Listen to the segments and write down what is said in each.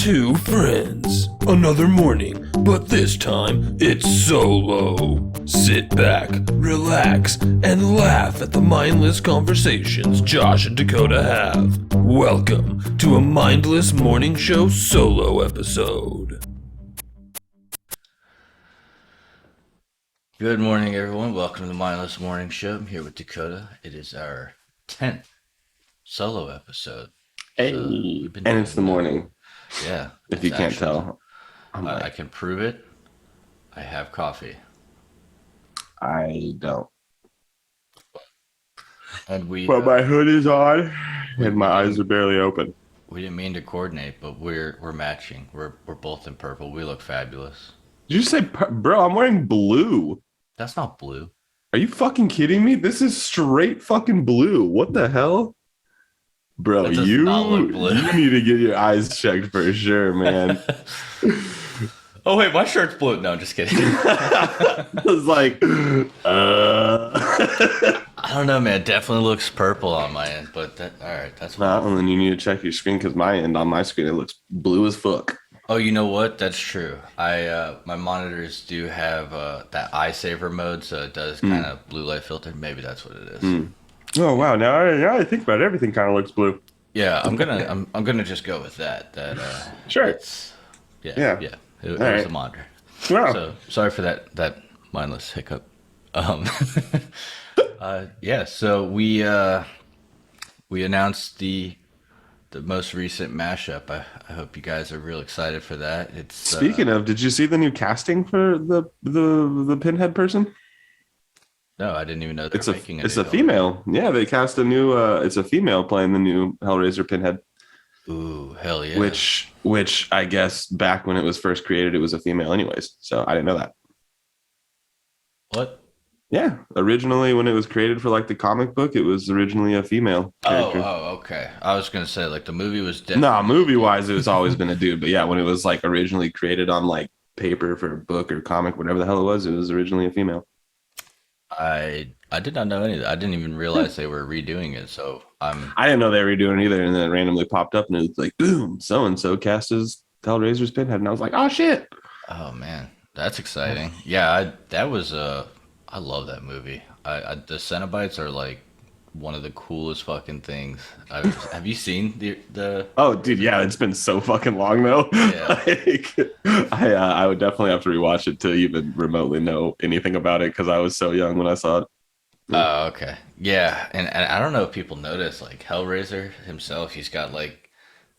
two friends. Another morning, but this time it's solo. Sit back, relax, and laugh at the mindless conversations Josh and Dakota have. Welcome to a Mindless Morning Show solo episode. Good morning, everyone. Welcome to the Mindless Morning Show. I'm here with Dakota. It is our 10th solo episode. Hey, So and it's the morning. Yeah. If you can't tell, I can prove it. I have coffee. I don't. And But my hood is on, and my eyes are barely open. We didn't mean to coordinate, but we're matching. We're both in purple. We look fabulous. Did you say, bro? I'm wearing blue. That's not blue. Are you fucking kidding me? This is straight fucking blue. What the hell? Bro, you need to get your eyes checked for sure, man. Oh, wait, my shirt's blue. No, I'm just kidding. I was like, I don't know, man. It definitely looks purple on my end, but all right, that's fine. And then you need to check your screen because on my screen, it looks blue as fuck. Oh, you know what? That's true. My monitors do have that eye saver mode, so it does kind of blue light filter. Maybe that's what it is. Oh wow! Now I think about it, everything kind of looks blue. Yeah, I'm gonna just go with that. Sure. Yeah. It was a monitor. Wow. So sorry for that mindless hiccup. Yeah. So we announced the most recent mashup. I hope you guys are real excited for that. It's speaking of, did you see the new casting for the Pinhead person? No, I didn't even know they're making it. It's a female. Yeah, they cast a new. It's a female playing the new Hellraiser Pinhead. Ooh, hell yeah! Which I guess back when it was first created, it was a female, anyways. So I didn't know that. What? Yeah, originally when it was created for like the comic book, it was originally a female character. Oh, okay. I was gonna say like the movie was definitely. No, movie wise, it was always been a dude. But yeah, when it was like originally created on like paper for a book or comic, whatever the hell it was originally a female. I did not know any of that. I didn't even realize they were redoing it. So I didn't know they were redoing it either, and then it randomly popped up, and it was like, boom, so and so cast as Hellraiser's Pinhead, and I was like, oh shit. Oh man, that's exciting. Yeah, I love that movie. The Cenobites are like one of the coolest fucking things. Have you seen the? Oh, dude, yeah, it's been so fucking long though. Yeah. I would definitely have to rewatch it to even remotely know anything about it because I was so young when I saw it. Oh, okay. Yeah, and I don't know if people notice, like Hellraiser himself, he's got like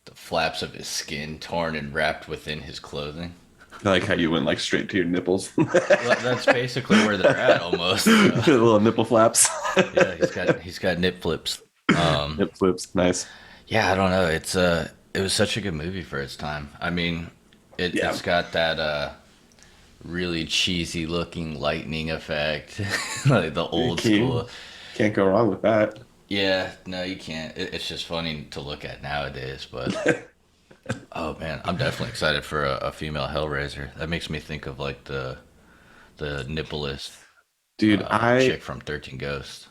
the flaps of his skin torn and wrapped within his clothing. I like how you went like straight to your nipples. Well, that's basically where they're at almost. Little nipple flaps. Yeah, he's got nip flips. Nip flips, nice. Yeah, I don't know. It was such a good movie for its time. I mean, it's got that really cheesy looking lightning effect, like the old school. Can't go wrong with that. Yeah, no, you can't. It's just funny to look at nowadays, but. Oh man, I'm definitely excited for a female Hellraiser. That makes me think of like the nippleless dude, chick from 13 Ghosts.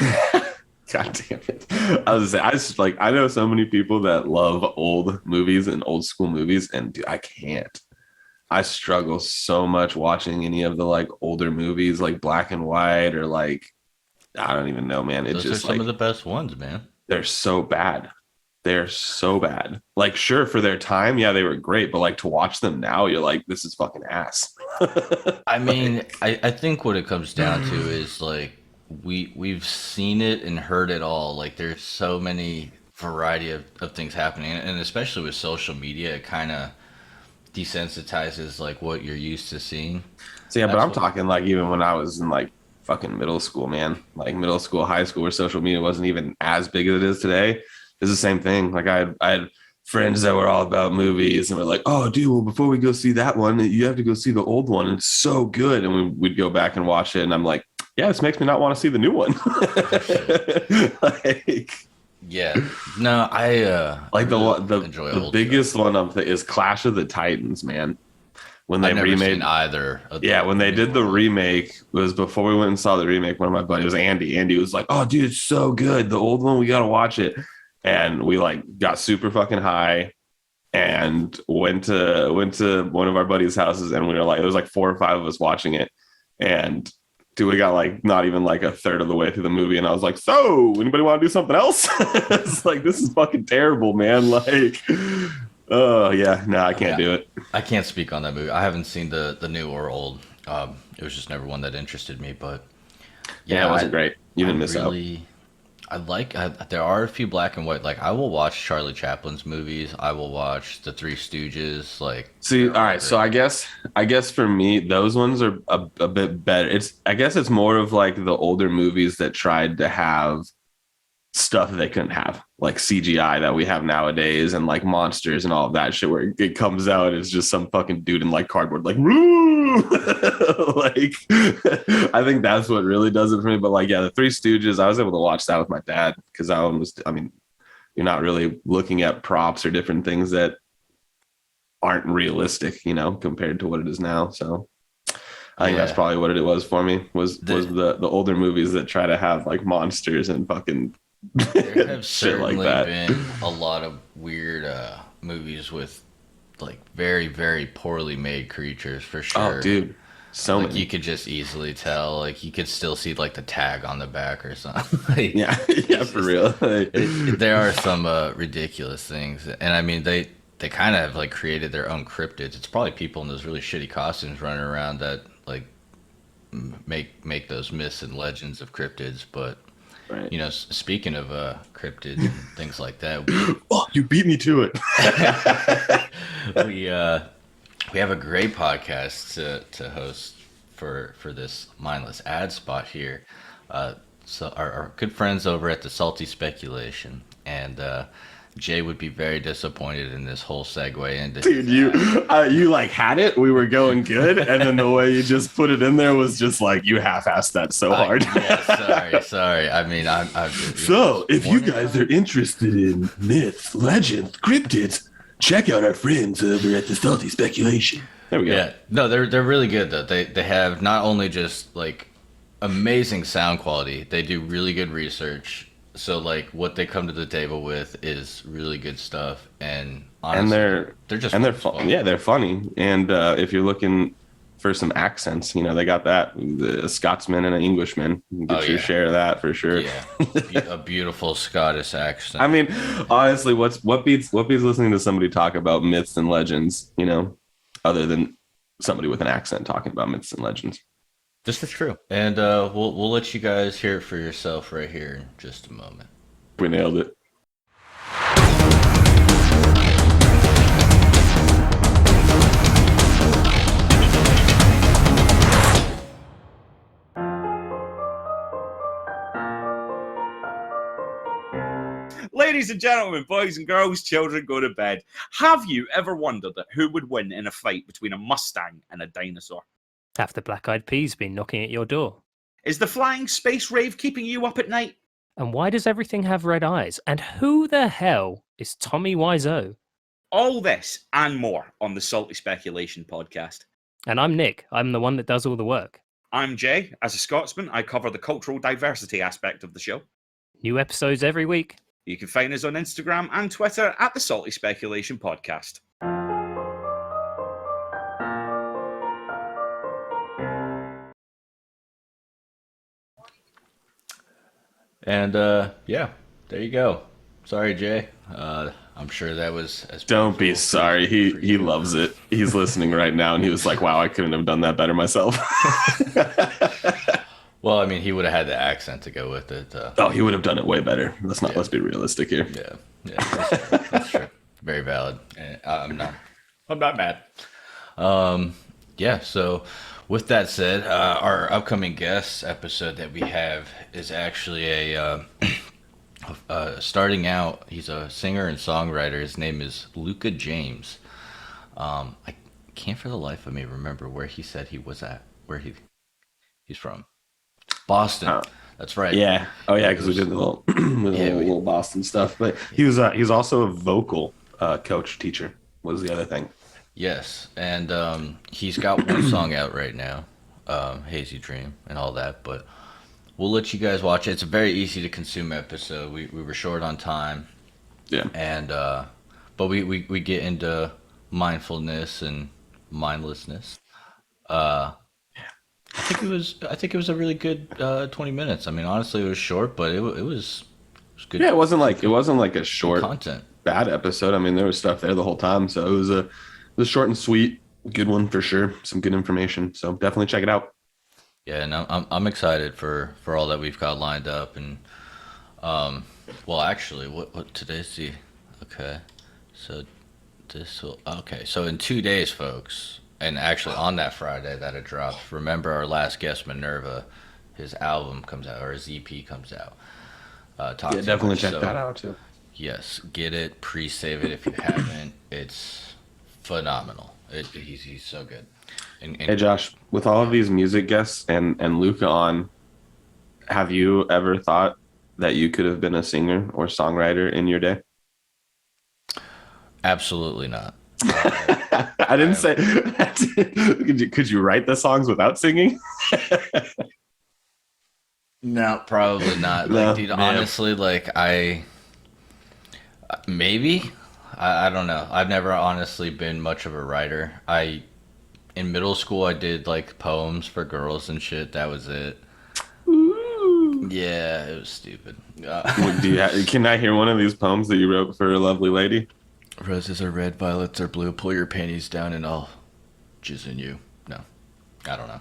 God damn it! I know so many people that love old movies and old school movies, and dude, I can't. I struggle so much watching any of the like older movies, like black and white, or like I don't even know, man. It's just are some of the best ones, man. They're so bad. They're so bad. Like, sure, for their time, yeah, they were great. But like to watch them now, you're like, this is fucking ass. I mean, I think what it comes down to is like we've seen it and heard it all. Like there's so many variety of things happening, and especially with social media, it kind of desensitizes like what you're used to seeing. So yeah, but I'm talking like even when I was in like fucking middle school, man, like middle school, high school, where social media wasn't even as big as it is today. It's the same thing. Like I had friends that were all about movies and were like, oh, dude, well, before we go see that one, you have to go see the old one. It's so good. And we'd go back and watch it. And I'm like, yeah, this makes me not want to see the new one. Yeah. No, I like the biggest one is Clash of the Titans, man. When they remade either. When they did the remake, it was before we went and saw the remake. One of my buddies was Andy. Andy was like, oh, dude, it's so good. The old one, we got to watch it. And we like got super fucking high and went to one of our buddies' houses, and we were like, there was like 4 or 5 of us watching it, and dude, we got like not even like a third of the way through the movie, and I was like, so anybody want to do something else? It's like, this is fucking terrible, man. Like, oh yeah, no, I can't do it. I can't speak on that movie. I haven't seen the new or old. It was just never one that interested me. But Yeah, it wasn't great. You didn't miss out. There are a few black and white. Like, I will watch Charlie Chaplin's movies. I will watch The Three Stooges. Like, See, all right. So I guess for me, those ones are a bit better. I guess it's more of like the older movies that tried to have stuff that they couldn't have, like CGI that we have nowadays, and like monsters and all of that shit, where it comes out as just some fucking dude in like cardboard, like, woo! Like, I think that's what really does it for me. But like, yeah, the Three Stooges, I was able to watch that with my dad, because I mean, you're not really looking at props or different things that aren't realistic, compared to what it is now. So I think that's probably what it was for me, was the older movies that try to have like monsters and fucking there have shit like certainly that. been a lot of weird movies with like very, very poorly made creatures, for sure. Oh, dude, so Like, many. you could just easily tell. Like, you could still see like the tag on the back or something. Like, Yeah, yeah, for real. Like, there are some ridiculous things, and I mean they kind of have like created their own cryptids. It's probably people in those really shitty costumes running around that like make those myths and legends of cryptids. But right. speaking of cryptids and things like that, Oh, you beat me to it. we have a great podcast to host for this mindless ad spot here. So our good friends over at the Salty Speculation, and Jay would be very disappointed in this whole segue into Dude, you like had it. We were going good, and then the way you just put it in there was just like, you half-assed that so hard. Yeah, sorry. I mean, I'm So, if you guys are interested in myths, legends, cryptids, check out our friends over at the Salty Speculation. There we go. Yeah, no, they're really good though. They have not only just like amazing sound quality, they do really good research. So like, what they come to the table with is really good stuff, and honestly, they're fun. Yeah, they're funny. And if you're looking for some accents, they got that, the Scotsman and an Englishman. You can get your share of that for sure. Yeah, a beautiful Scottish accent. I mean, honestly, what beats listening to somebody talk about myths and legends, other than somebody with an accent talking about myths and legends. This is true. And we'll let you guys hear it for yourself right here in just a moment. We nailed it. Ladies and gentlemen, boys and girls, children, go to bed. Have you ever wondered who would win in a fight between a Mustang and a dinosaur? Have the black-eyed peas been knocking at your door? Is the flying space rave keeping you up at night? And why does everything have red eyes? And who the hell is Tommy Wiseau? All this and more on the Salty Speculation podcast. And I'm Nick. I'm the one that does all the work. I'm Jay. As a Scotsman, I cover the cultural diversity aspect of the show. New episodes every week. You can find us on Instagram and Twitter at the Salty Speculation podcast. And yeah, there you go. Sorry, Jay. I'm sure that was as Don't be sorry. He loves it. He's listening right now, and he was like, "Wow, I couldn't have done that better myself." Well, I mean, he would have had the accent to go with it. Oh, he would have done it way better. Let's be realistic here. Yeah, that's true. Very valid. I'm not mad. Yeah. So, with that said, our upcoming guest episode that we have is actually a starting out. He's a singer and songwriter. His name is Luca James. I can't for the life of me remember where he said he was at. Where he's from. Boston. That's right. Yeah. Oh yeah, because we did the little Boston stuff. But he's also a vocal coach teacher. Was the other thing. Yes, and he's got one song out right now, Hazy Dream and all that. But we'll let you guys watch it. It's a very easy to consume episode. We were short on time. Yeah. And but we get into mindfulness and mindlessness. Uh, I think it was a really good 20 minutes. I mean, honestly, it was short, but it was good. Yeah, it wasn't like a short content. bad episode. I mean, there was stuff there the whole time, so it was short and sweet. Good one for sure. Some good information. So definitely check it out. Yeah, and I'm excited for all that we've got lined up. And well, actually, what today's the okay, so this will okay. So in 2 days, folks, and actually on that Friday that it drops, remember our last guest Minerva, his album comes out or his EP comes out. Yeah, definitely check that out too. Yes, get it, pre-save it if you haven't. It's phenomenal. He's so good. And Hey Josh, with all of these music guests and Luca on, have you ever thought that you could have been a singer or songwriter in your day? absolutely not. I didn't say. Could you write the songs without singing? No, probably not. No, Like, dude, man. honestly, like maybe I don't know. I've never honestly been much of a writer. In middle school I did like poems for girls and shit. That was it. Yeah, it was stupid. Can I hear one of these poems that you wrote for a lovely lady? Roses are red, violets are blue. Pull your panties down and I'll jizz in you. No, I don't know.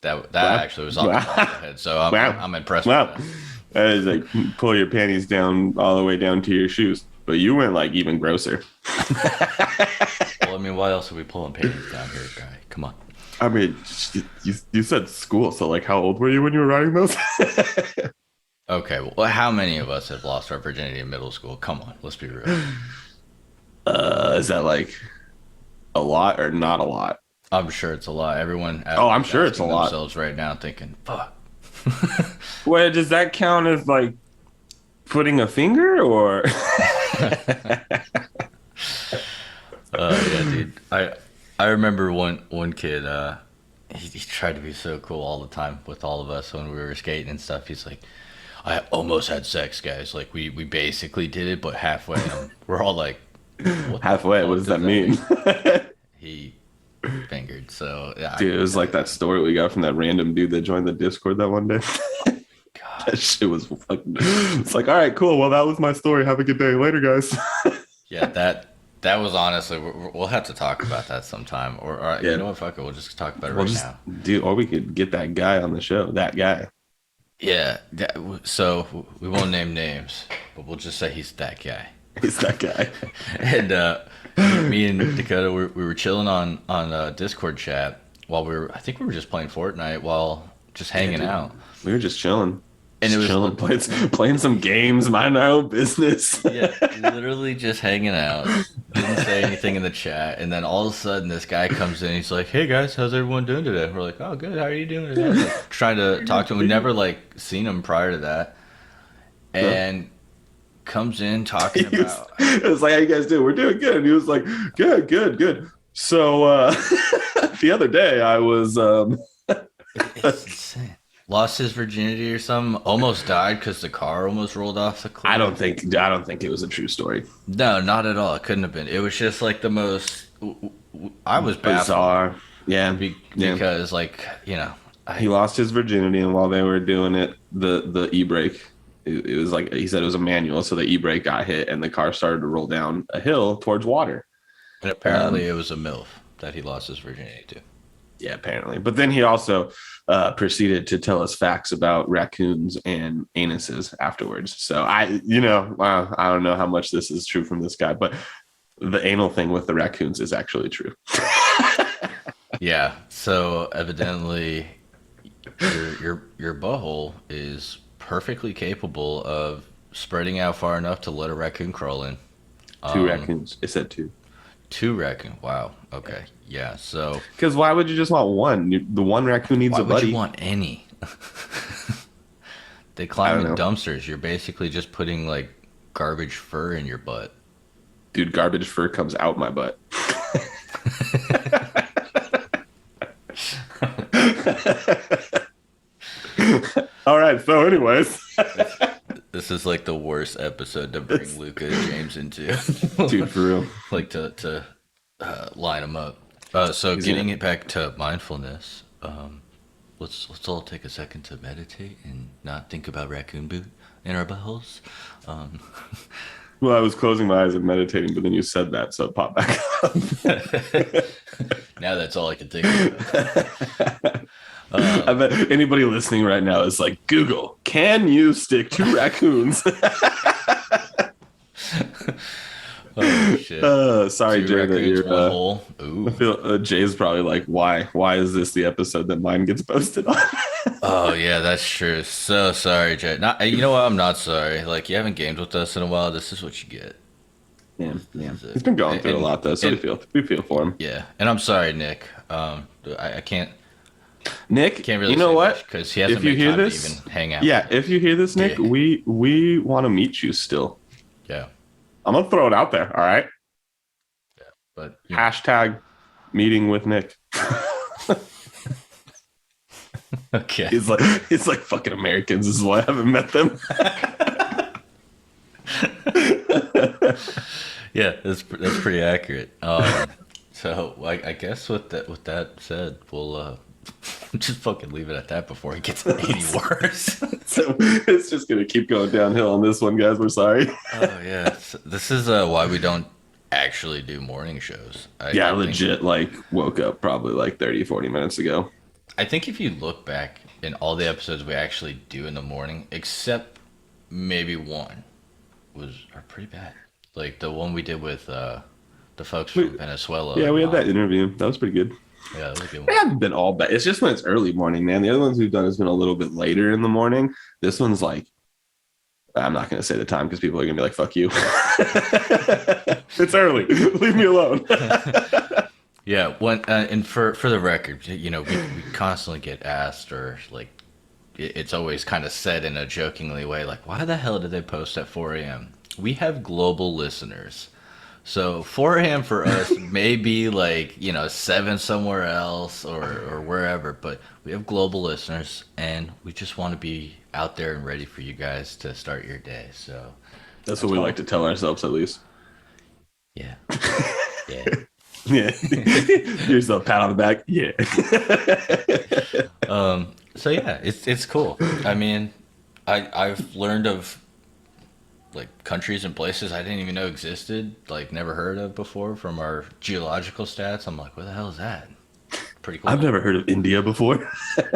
That Wow. actually was off the top of my head, so I'm impressed Wow. with That is like pull your panties down all the way down to your shoes. But you went like even grosser. that. Well, I mean, why else are we pulling panties down here, guy? Come on. I mean, you said school, so like how old were you when you were writing those? Okay, well, how many of us have lost our virginity in middle school? Come on, let's be real. Is that like a lot or not a lot? I'm sure it's a lot. Everyone. Oh, I'm sure it's a asking lot. Themselves right now, thinking, "Fuck." Wait, does that count as like putting a finger or? Yeah, dude. I remember one kid. He tried to be so cool all the time with all of us when we were skating and stuff. He's like, "I almost had sex, guys. Like we basically did it, but halfway." And we're all like, what the Halfway, fuck what does that mean? He fingered. So yeah, Dude, it was like that story we got from that random dude that joined the Discord that one day. God. That shit was fucking. It's like, all right, cool. Well, that was my story. Have a good day. Later, guys. Yeah, that was honestly. We'll have to talk about that sometime. Or Yeah. you know what? Fuck it. We'll just talk about it now. Dude, or we could get that guy on the show. That guy. Yeah. So we won't name names, but we'll just say he's that guy. He's that guy. And me and Dakota, we were chilling on Discord chat while I think we were just playing Fortnite while just hanging dude. out. We were just chilling. And it was chilling, playing some games, minding our own business. Yeah, literally just hanging out. Didn't say anything in the chat, and then all of a sudden this guy comes in. He's like, "Hey guys, how's everyone doing today?" We're like, "Oh, good. How are you doing today?" Like, trying to talk to him. We never like seen him prior to that, and comes in talking about. It was like, "How you guys doing? We're doing good." And he was like, "Good, good, good." So the other day I was It's insane. Lost his virginity or something. Almost died because the car almost rolled off the cliff. I don't think it was a true story. No, not at all. It couldn't have been. It was just like the most. I was baffled. Bizarre. Yeah. Because like He lost his virginity, and while they were doing it, the e-brake, it was like he said it was a manual, so the e-brake got hit, and the car started to roll down a hill towards water. And apparently it was a MILF that he lost his virginity to. Yeah, apparently. But then he also proceeded to tell us facts about raccoons and anuses afterwards. So I don't know how much this is true from this guy, but the anal thing with the raccoons is actually true. Yeah. So evidently, your butthole is perfectly capable of spreading out far enough to let a raccoon crawl in. Two raccoons. It said two. Two raccoon. Wow. Okay. Yeah. So. Because why would you just want one? The one raccoon needs Why a would buddy. you want any? They climb in dumpsters. You're basically just putting like garbage fur in your butt. Dude, garbage fur comes out my butt. All right. So, anyways, This is like the worst episode to bring Luca and James into. Dude, for real. Like to line them up. So getting it back to mindfulness, let's all take a second to meditate and not think about raccoon boot in our buttholes. Well, I was closing my eyes and meditating, but then you said that, so it popped back up. Now that's all I can think about. I bet anybody listening right now is like, Google, can you stick two raccoons? Oh shit! Sorry, Jay, that you're. Ooh. I feel Jay's probably like, why? Why is this the episode that mine gets posted on? Oh yeah, that's true. So sorry, Jay. You know what? I'm not sorry. Like, you haven't gamed with us in a while. This is what you get. Yeah. He's been going through a lot though, so we feel for him. Yeah, and I'm sorry, Nick. I can't. Nick, Can't really. You know what? Because he hasn't if you made hear time this, to even hang out. yeah. If you hear this, Nick, Dick. we want to meet you still. Yeah. I'm gonna throw it out there. All right. But Hashtag meeting with Nick. okay. It's like fucking Americans. This is why I haven't met them. Yeah, that's pretty accurate. So I guess with that said, we'll just fucking leave it at that before it gets any worse. So it's just gonna keep going downhill on this one, guys. We're sorry. Oh yeah, this is why we don't actually do morning shows. I Legit. Like woke up probably like 30-40 minutes ago. I think if you look back in all the episodes we actually do in the morning, except maybe one, are pretty bad. Like the one we did with the folks from Venezuela. Yeah, we had that interview. That was pretty good. Yeah, that was a good They one. haven't been all bad. It's just when it's early morning, man. The other ones we've done has been a little bit later in the morning. This one's like, I'm not going to say the time because people are going to be like, fuck you. It's early. Leave me alone. Yeah, and for the record, you know, we constantly get asked, or like, it's always kind of said in a jokingly way, like, why the hell did they post at 4 a.m.? We have global listeners. So 4 a.m. for us may be like, 7 somewhere else or wherever, but we have global listeners and we just want to be out there and ready for you guys to start your day. So That's what we like to tell ourselves, at least. yeah. Yeah. Yeah. Give yourself a pat on the back. Yeah. So yeah, it's cool. I mean, I've learned of like countries and places I didn't even know existed, like never heard of before from our geological stats. I'm like, what the hell is that? Pretty cool. I've never heard of India before.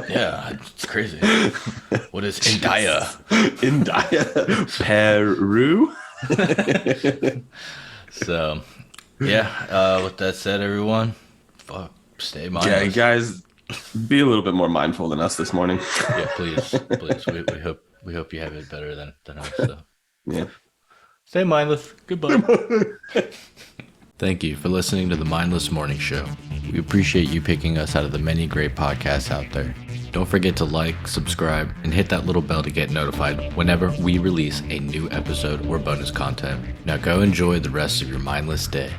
Yeah, it's crazy. What is India? India. Peru. So, yeah, with that said, everyone, stay mindful. Yeah, guys, be a little bit more mindful than us this morning. Yeah, please. We hope you have it better than us. So. Yeah. Stay mindless. Goodbye. Thank you for listening to the Mindless Morning Show. We appreciate you picking us out of the many great podcasts out there. Don't forget to like, subscribe, and hit that little bell to get notified whenever we release a new episode or bonus content. Now go enjoy the rest of your mindless day.